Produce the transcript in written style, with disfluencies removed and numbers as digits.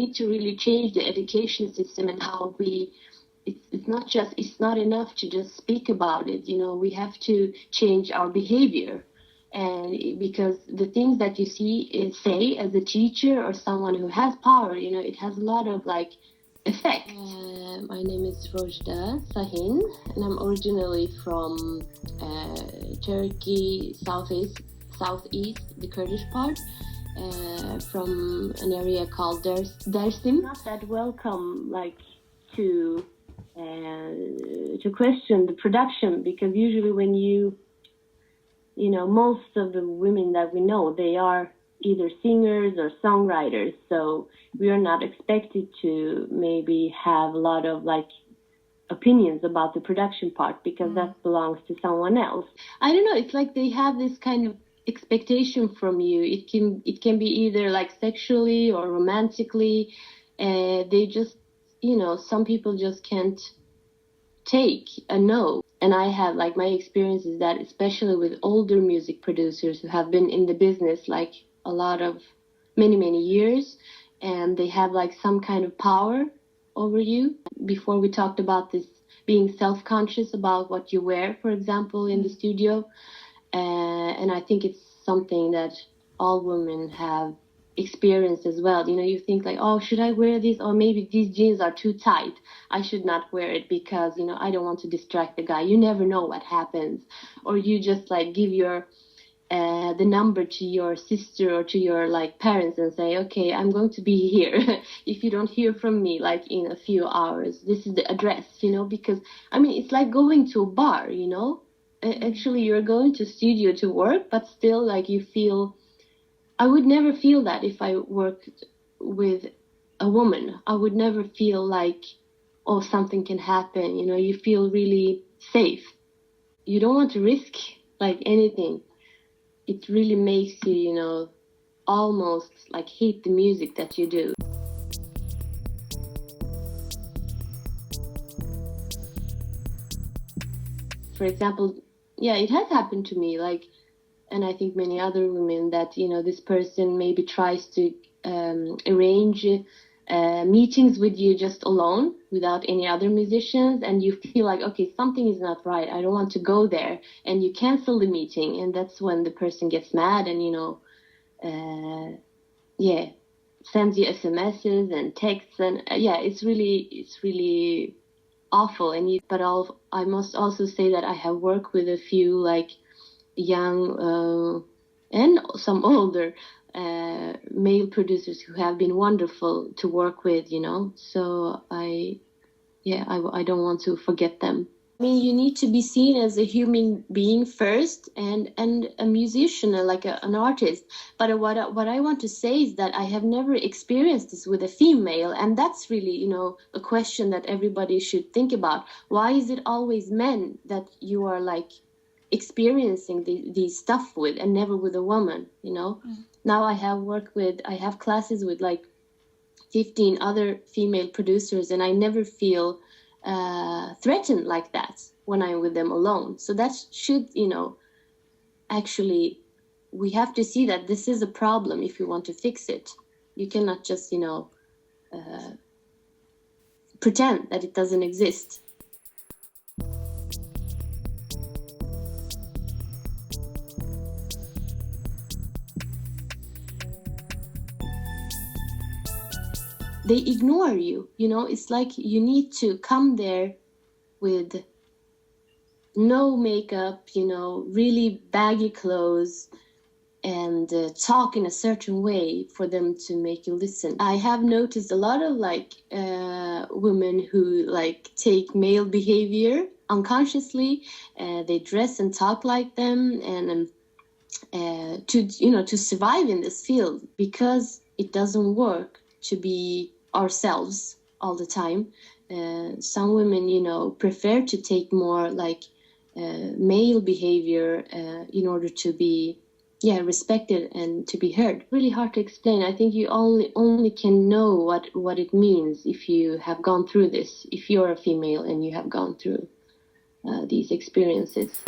need to really change the education system and how it's not enough to just speak about it. We have to change our behavior. And because the things that you say as a teacher or someone who has power, it has a lot of effect. My name is Rojda Sahin, and I'm originally from Turkey, southeast, the Kurdish part, from an area called Dersim. Not that welcome, to question the production, because usually when most of the women that we know, they are either singers or songwriters, so we are not expected to maybe have a lot of opinions about the production part, because that belongs to someone else. I don't know, it's like they have this kind of expectation from you. It can be either sexually or romantically. They just, some people just can't take a no. And I have my experience is that, especially with older music producers who have been in the business a lot of many years, and they have some kind of power over you. Before we talked about this being self-conscious about what you wear, for example, in the studio, and I think it's something that all women have experienced as well. You think oh, should I wear this? Or maybe these jeans are too tight, I should not wear it because I don't want to distract the guy. You never know what happens. Or you just give your the number to your sister or to your parents and say, okay, I'm going to be here if you don't hear from me in a few hours, this is the address, because it's like going to a bar. Actually you're going to studio to work, but still you feel, I would never feel that if I worked with a woman. I would never feel oh, something can happen. You feel really safe. You don't want to risk anything. It really makes you, almost hate the music that you do. For example, it has happened to me, and I think many other women, that, this person maybe tries to arrange meetings with you just alone without any other musicians, and you feel okay, something is not right, I don't want to go there, and you cancel the meeting, and that's when the person gets mad and sends you SMSs and texts, and it's really awful. But I must also say that I have worked with a few young and some older male producers who have been wonderful to work with, so I don't want to forget them. You need to be seen as a human being first, and a musician, an artist. But what I want to say is that I have never experienced this with a female, and that's really, a question that everybody should think about. Why is it always men that you are experiencing these stuff with, and never with a woman? Now I have classes with 15 other female producers, and I never feel threatened like that when I'm with them alone. So that should, actually, we have to see that this is a problem if you want to fix it. You cannot just, pretend that it doesn't exist. They ignore you, it's you need to come there with no makeup, really baggy clothes, and talk in a certain way for them to make you listen. I have noticed a lot of women who take male behavior unconsciously. They dress and talk like them, and to survive in this field, because it doesn't work to be ourselves all the time. Some women, prefer to take more male behavior in order to be respected and to be heard. Really hard to explain. I think you only can know what it means if you have gone through this, if you're a female and you have gone through these experiences.